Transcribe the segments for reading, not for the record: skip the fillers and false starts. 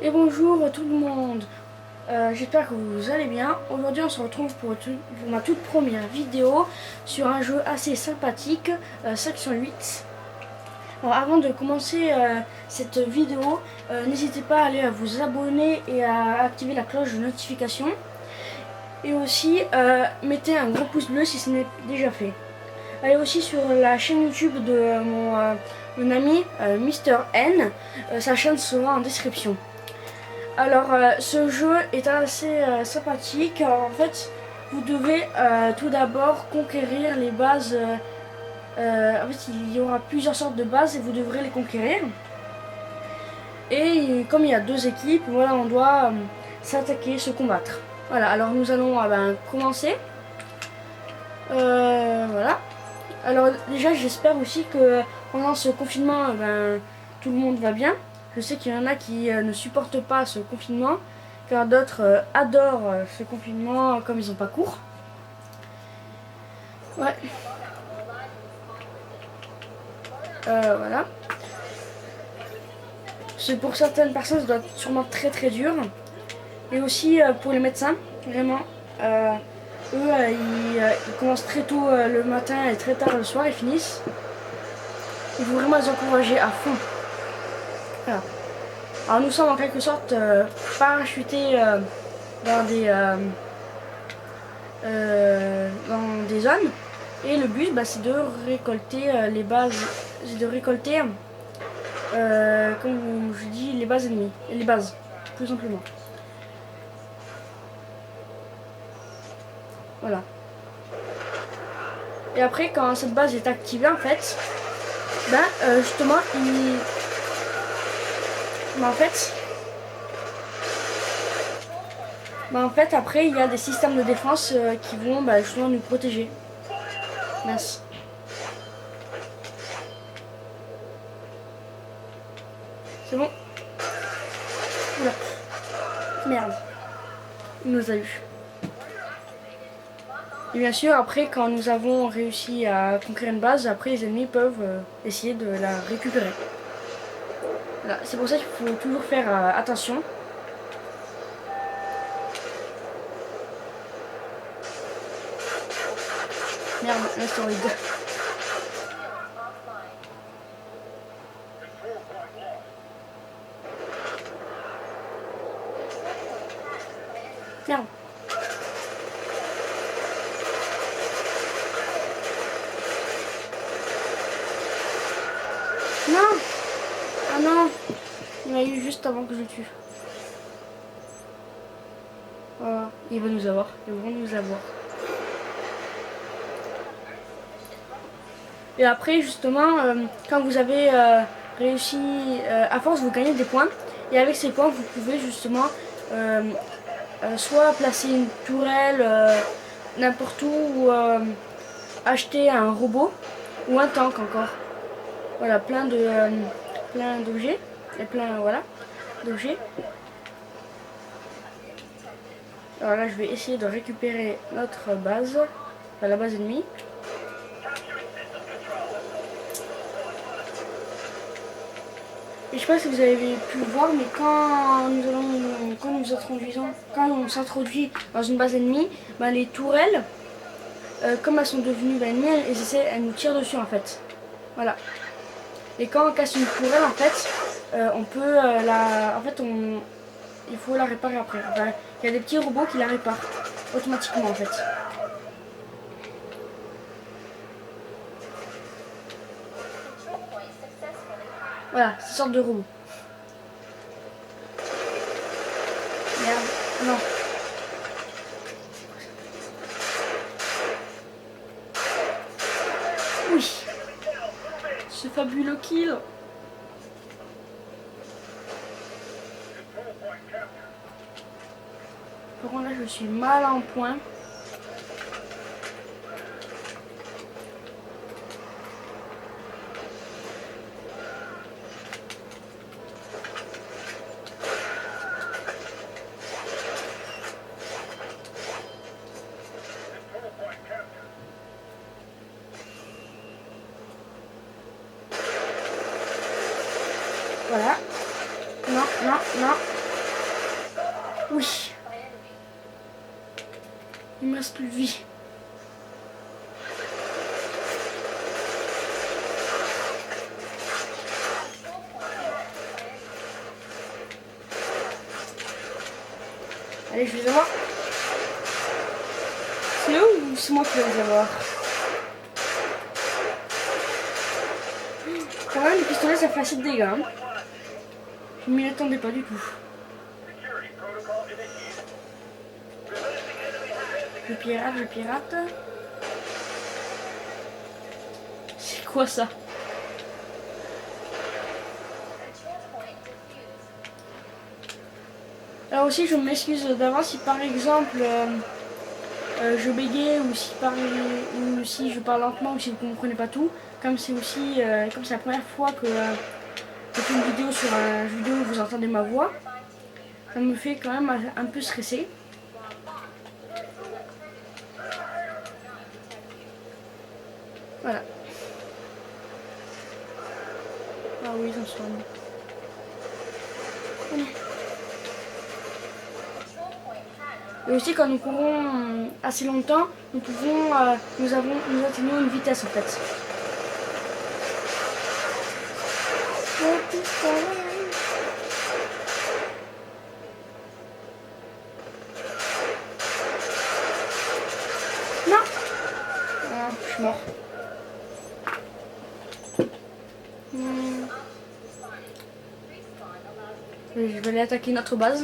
Et bonjour tout le monde, j'espère que vous allez bien. Aujourd'hui on se retrouve pour ma toute première vidéo sur un jeu assez sympathique, Section 8. Alors avant de commencer cette vidéo, n'hésitez pas à aller vous abonner et à activer la cloche de notification. Et aussi mettez un gros pouce bleu si ce n'est déjà fait. Allez aussi sur la chaîne YouTube de mon ami Mister N, sa chaîne sera en description. Alors ce jeu est assez sympathique. Alors, en fait vous devez tout d'abord conquérir les bases. En fait il y aura plusieurs sortes de bases et vous devrez les conquérir. Et comme il y a deux équipes, voilà, on doit s'attaquer, se combattre. Voilà, alors nous allons commencer. Voilà. Alors déjà j'espère aussi que pendant ce confinement tout le monde va bien. Je sais qu'il y en a qui ne supportent pas ce confinement, car d'autres adorent ce confinement comme ils n'ont pas cours. Ouais. Voilà. C'est pour certaines personnes, ça doit être sûrement très très dur. Et aussi pour les médecins, vraiment. Eux, ils commencent très tôt le matin et très tard le soir, ils finissent. Il faut vraiment les encourager à fond. Voilà. Alors nous sommes en quelque sorte parachutés dans des zones. Et le but c'est de récolter les bases, c'est de récolter, comme je dis, les bases ennemies. Les bases, tout simplement. Voilà. Et après quand cette base est activée en fait, justement en fait après il y a des systèmes de défense qui vont justement nous protéger. Merci. C'est bon. Oula. Merde. Il nous a eu. Et bien sûr, après, quand nous avons réussi à conquérir une base, après les ennemis peuvent essayer de la récupérer. Voilà. C'est pour ça qu'il faut toujours faire attention. Merde, l'astéroïde. Merde. Non. Ah non. Il m'a eu juste avant que je le tue. Voilà. Il va nous avoir. Ils vont nous avoir. Et après, justement, quand vous avez réussi, à force, vous gagnez des points. Et avec ces points, vous pouvez justement soit placer une tourelle n'importe où, ou acheter un robot, ou un tank encore. Voilà, plein d'objets. Et voilà, d'objets. Alors là, je vais essayer de récupérer notre base, la base ennemie. Et je sais pas si vous avez pu le voir, mais quand on s'introduit dans une base ennemie, les tourelles, comme elles sont devenues ennemies, elles nous tirent dessus en fait. Voilà. Et quand on casse une tourelle, en fait, on peut il faut la réparer après. Enfin, il y a des petits robots qui la réparent automatiquement en fait. Voilà, ces sortes de robots. Merde, non. Oui. Ce fabuleux kill. Par contre là je suis mal en point. Voilà. Non, non, non. Oui. Il me reste plus de vie. Allez, je vais les avoir. C'est eux ou c'est moi qui vais les avoir? Quand même, le pistolet, ça fait assez de dégâts. Hein. Je m'y attendais pas du tout. Je pirate. C'est quoi ça? Alors aussi, je m'excuse d'avance si par exemple je bégaye ou si je parle lentement ou si vous ne comprenez pas tout. Comme c'est aussi comme c'est la première fois que je fais une vidéo sur un jeu vidéo où vous entendez ma voix, ça me fait quand même un peu stresser. Voilà. Ah oui, j'en suis remis. Et aussi quand nous courons assez longtemps, nous atteignons une vitesse en fait. Non. Ah, je suis mort. Je vais aller attaquer notre base.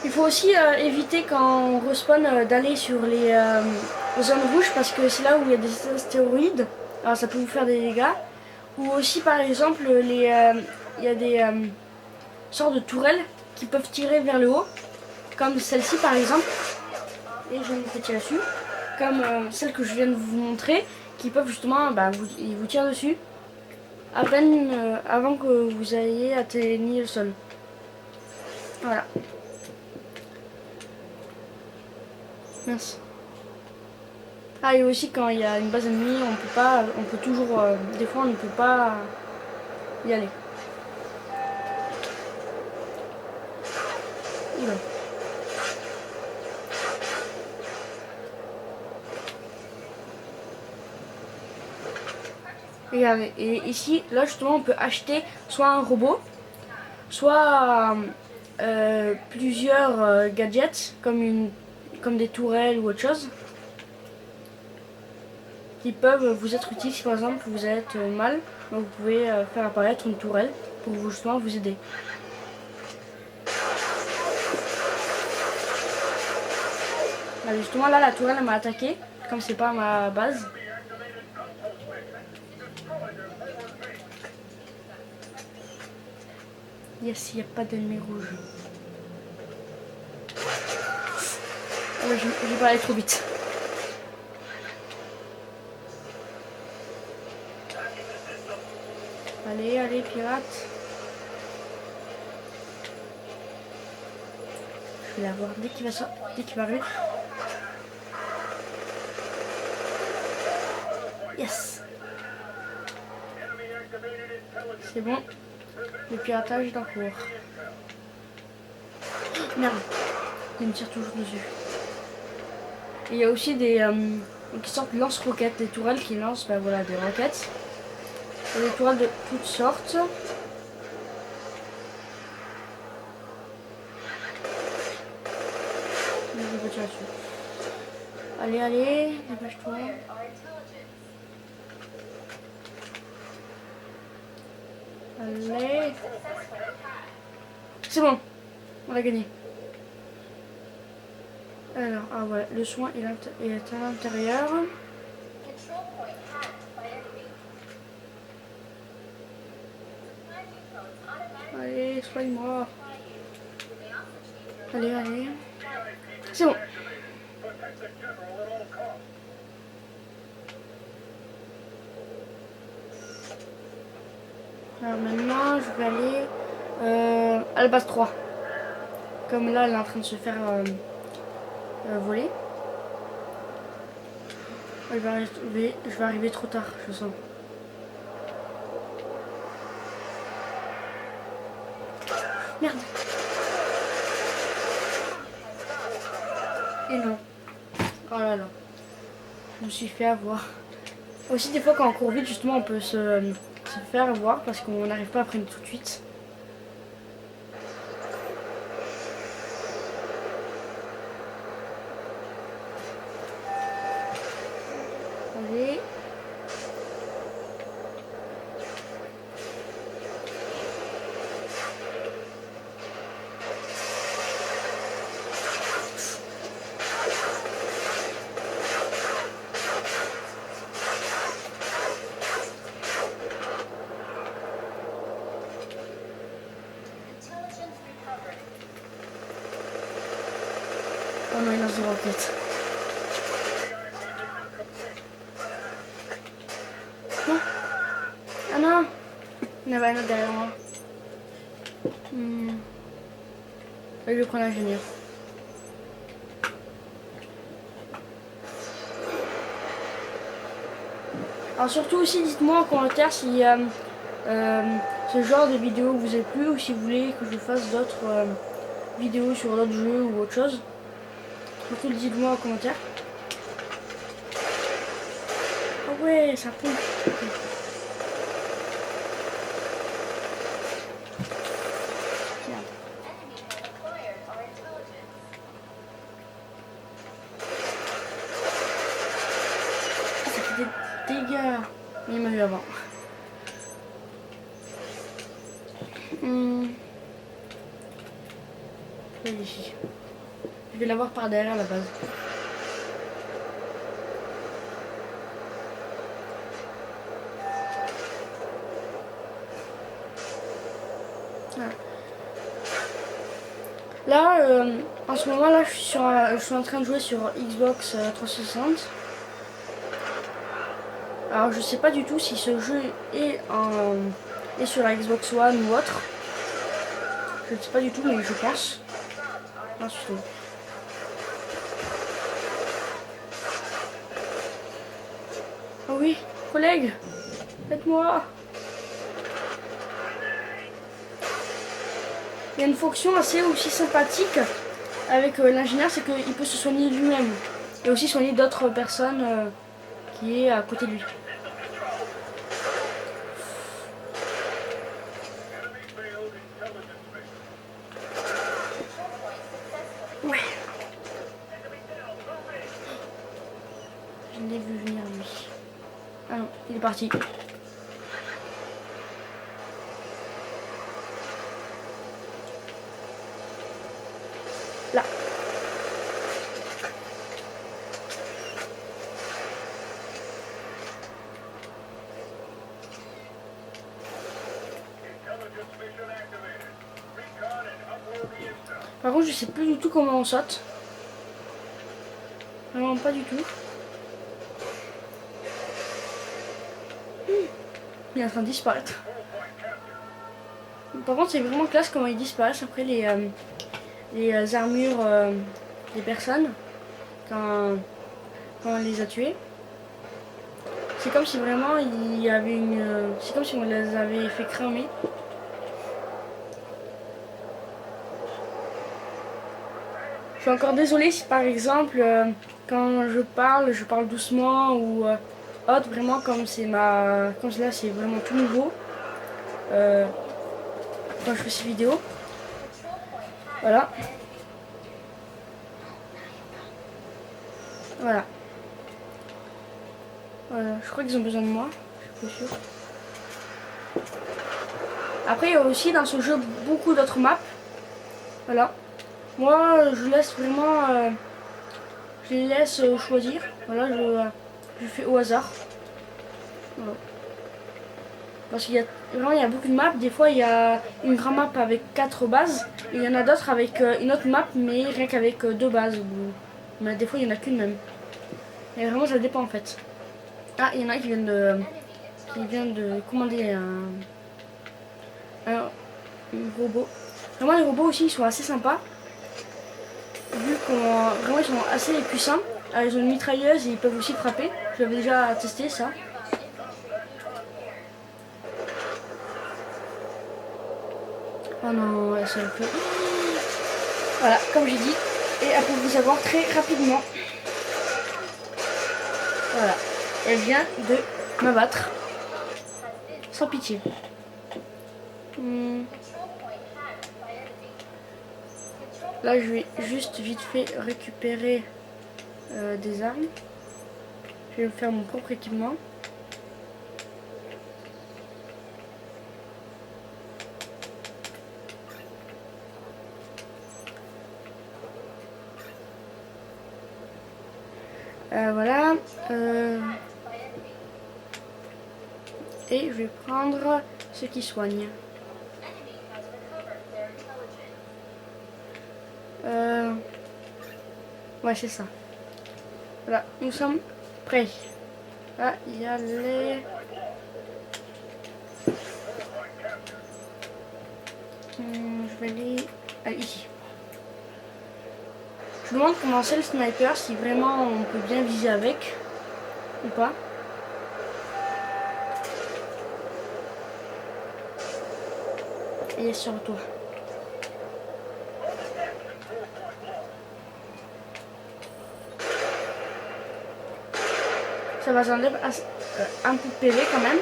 Il faut aussi éviter quand on respawn d'aller sur les zones rouges parce que c'est là où il y a des astéroïdes. Alors ça peut vous faire des dégâts. Ou aussi par exemple il y a des sortes de tourelles qui peuvent tirer vers le haut. Comme celle-ci par exemple. Et je vais me tirer dessus. Comme celle que je viens de vous montrer. Qui peuvent justement, ils vous tirent dessus. À peine avant que vous ayez atteigné le sol. Voilà. Merci. Ah et aussi quand il y a une base ennemie, on peut toujours, des fois on ne peut pas y aller. Oula. Regardez, et ici, là justement on peut acheter soit un robot, soit plusieurs gadgets comme des tourelles ou autre chose. Qui peuvent vous être utiles si par exemple vous êtes mal, donc vous pouvez faire apparaître une tourelle pour vous justement vous aider. Là, justement là la tourelle m'a attaqué, comme c'est pas ma base. Yes, il n'y a pas d'ennemi rouge. Oh, j'ai pas allé trop vite. Allez, allez, pirate. Je vais l'avoir dès qu'il va arriver. Yes. C'est bon. Le piratage est en cours. Merde. Il me tire toujours dessus. Et il y a aussi des qui sortent lance-roquettes, des tourelles qui lancent voilà, des roquettes. Il y a des tourelles de toutes sortes. Je vais tirer dessus. Allez, allez, dépêche-toi. Allez. C'est bon, on a gagné. Alors, ah voilà, le soin est à l'intérieur. Allez, soigne-moi. Allez, allez. C'est bon. Alors maintenant, je vais aller à la base 3. Comme là, elle est en train de se faire voler. Je vais arriver trop tard, je sens. Merde. Et non. Oh là là. Je me suis fait avoir. Aussi des fois quand on court vite justement on peut se faire avoir parce qu'on n'arrive pas à prendre tout de suite. Allez. Oh non, il lance des roquettes. Non. Ah non. Il y en avait un autre derrière moi. Je vais prendre l'ingénieur. Alors surtout aussi, dites-moi en commentaire si ce genre de vidéo vous a plu ou si vous voulez que je fasse d'autres vidéos sur d'autres jeux ou autre chose. Surtout dites-moi en commentaire. Ah ouais, ça pompe. Okay. Ça fait des dégâts. Mais il m'a vu avant. Ici. Je vais l'avoir par derrière à la base. Voilà. Là, en ce moment là, je suis en train de jouer sur Xbox 360. Alors je sais pas du tout si ce jeu est sur la Xbox One ou autre. Je ne sais pas du tout, mais je pense. Non, c'est tout. Oh oui, collègue, aide-moi. Il y a une fonction assez aussi sympathique avec l'ingénieur, c'est qu'il peut se soigner lui-même et aussi soigner d'autres personnes qui est à côté de lui. Ouais. Je l'ai vu venir lui. Ah non, il est parti. Là. Par contre, je sais plus du tout comment on saute. Vraiment pas du tout. Il est en train de disparaître. Par contre, c'est vraiment classe comment ils disparaissent après les armures des personnes quand on les a tués. C'est comme si vraiment il y avait c'est comme si on les avait fait cramer. Je suis encore désolée si par exemple quand je parle doucement ou autre, vraiment comme là c'est vraiment tout nouveau quand je fais ces vidéos. Voilà. Voilà. Je crois qu'ils ont besoin de moi, je suis pas sûre. Après il y a aussi dans ce jeu beaucoup d'autres maps. Voilà. Moi je laisse vraiment je les laisse choisir. Voilà, je fais au hasard. Voilà. Parce qu'il y a beaucoup de maps. Des fois il y a une grande map avec 4 bases. Et il y en a d'autres avec une autre map mais rien qu'avec 2 bases. Mais des fois il n'y en a qu'une même. Et vraiment ça dépend en fait. Ah, il y en a qui vient de commander un robot. Vraiment les robots aussi ils sont assez sympas. Vu vraiment ils sont assez puissants. Alors, ils ont une mitrailleuse et ils peuvent aussi frapper. J'avais déjà testé ça. Oh non, elle s'est fait. Voilà, comme j'ai dit. Et elle peut vous avoir très rapidement. Voilà. Elle vient de m'abattre. Sans pitié. Là, je vais juste vite fait récupérer des armes. Je vais me faire mon propre équipement. Voilà. Et je vais prendre ce qui soigne. Ouais, c'est ça. Voilà, nous sommes prêts. Là, il y a les... je vais aller ici. Je me demande comment c'est le sniper, si vraiment on peut bien viser avec ou pas. Et sur le toit. Ça va s'enlever un peu de PV quand même.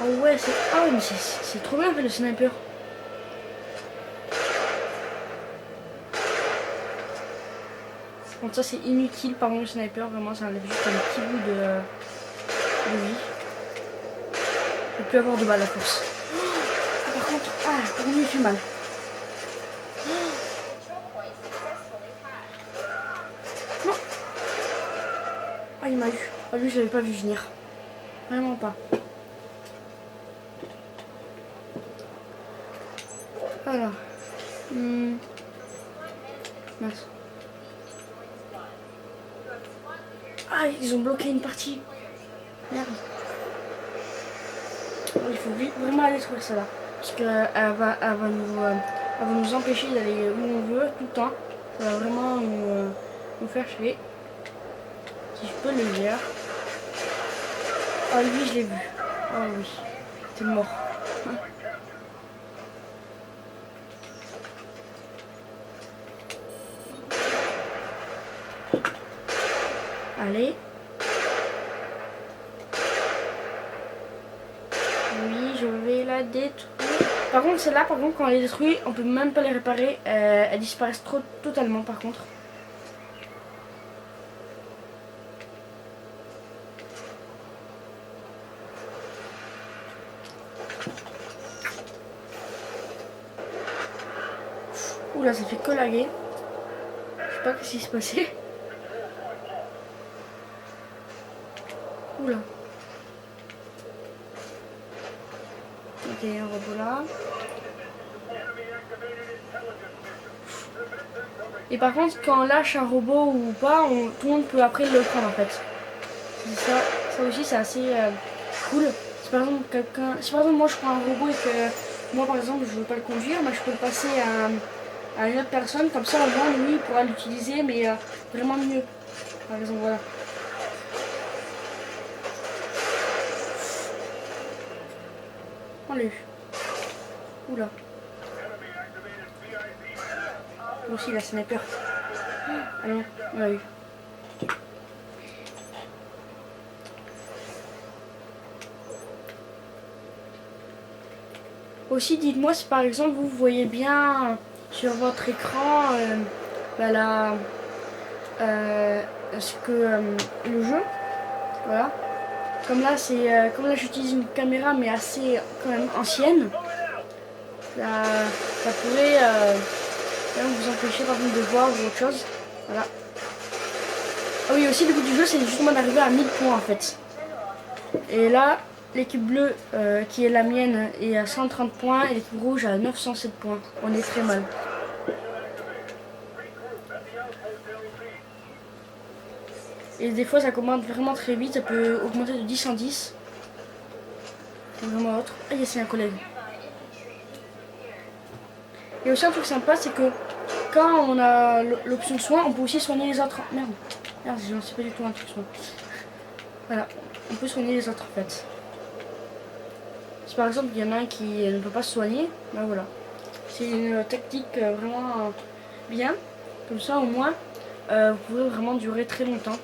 Oh ouais, c'est... Ah ouais, mais c'est trop bien fait le sniper. Donc ça c'est inutile par contre le sniper, vraiment ça enlève juste un petit bout de vie. Je peux plus avoir de balles à force. Ah, par contre, par contre il fait mal. Non. Ah il m'a eu. Ah lui je l'avais pas vu venir. Vraiment pas. Alors. Mince. Ah, ils ont bloqué une partie. Merde. Il faut vraiment aller trouver ça là. Parce qu'elle va nous empêcher d'aller où on veut tout le temps. Ça va vraiment nous faire chier. Si je peux le lire. Ah, lui, je l'ai vu. Oh oui. T'es mort. Allez. Oui, je vais la détruire. Par contre, celle-là, quand on les détruit, on peut même pas les réparer. Elles disparaissent totalement, par contre. Oula, ça fait que laguer. Je sais pas ce qui s'est passé. Oula. Ok, un robot là. Et par contre, quand on lâche un robot ou pas, tout le monde peut après le prendre en fait. Ça aussi, c'est assez cool. Si par exemple, moi je prends un robot et que moi par exemple je veux pas le conduire, je peux le passer à une autre personne, comme ça au moins lui il pourra l'utiliser, mais vraiment mieux. Par exemple, voilà. On l'a eu. Oula. Moi aussi, la sniper. Ah non, on l'a eu. Aussi, dites-moi si par exemple vous voyez bien sur votre écran ce que le jeu, voilà. Comme là, j'utilise une caméra mais assez quand même ancienne. Ça pourrait vous empêcher par exemple de voir ou autre chose. Voilà. Ah oui, aussi le but du jeu, c'est justement d'arriver à 1000 points en fait. Et là, l'équipe bleue, qui est la mienne, est à 130 points et l'équipe rouge à 907 points. On est très mal. Et des fois, ça commande vraiment très vite. Ça peut augmenter de 10 en 10. C'est vraiment autre. Ah, c'est un collègue. Et aussi, un truc sympa, c'est que quand on a l'option soin, on peut aussi soigner les autres. Merde, je ne sais pas du tout un truc soin. Voilà, on peut soigner les autres en fait. Si par exemple il y en a un qui ne peut pas se soigner, ben voilà. C'est une tactique vraiment bien. Comme ça au moins vous pouvez vraiment durer très longtemps.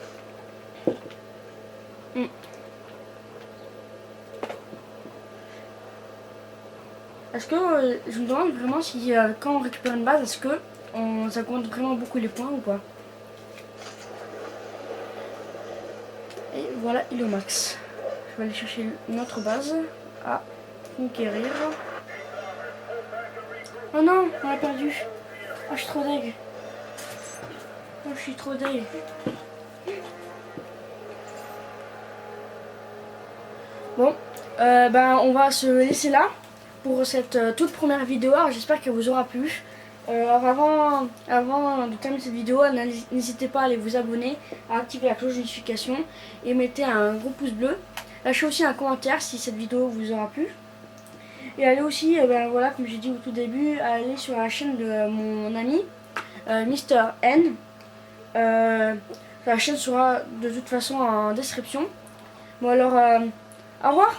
Est-ce que je me demande vraiment si quand on récupère une base, est-ce que ça compte vraiment beaucoup les points ou pas? Et voilà, il est au max. Je vais aller chercher une autre base à conquérir. Oh non, on l'a perdu. Oh, je suis trop deg. Oh, je suis trop deg. Bon, ben on va se laisser là pour cette toute première vidéo. J'espère qu'elle vous aura plu. Avant de terminer cette vidéo, n'hésitez pas à aller vous abonner, à activer la cloche de notification et mettez un gros pouce bleu. Lâchez aussi un commentaire si cette vidéo vous aura plu. Et allez aussi, ben voilà, comme j'ai dit au tout début, aller sur la chaîne de mon ami Mister N. La chaîne sera de toute façon en description. Bon alors, au revoir.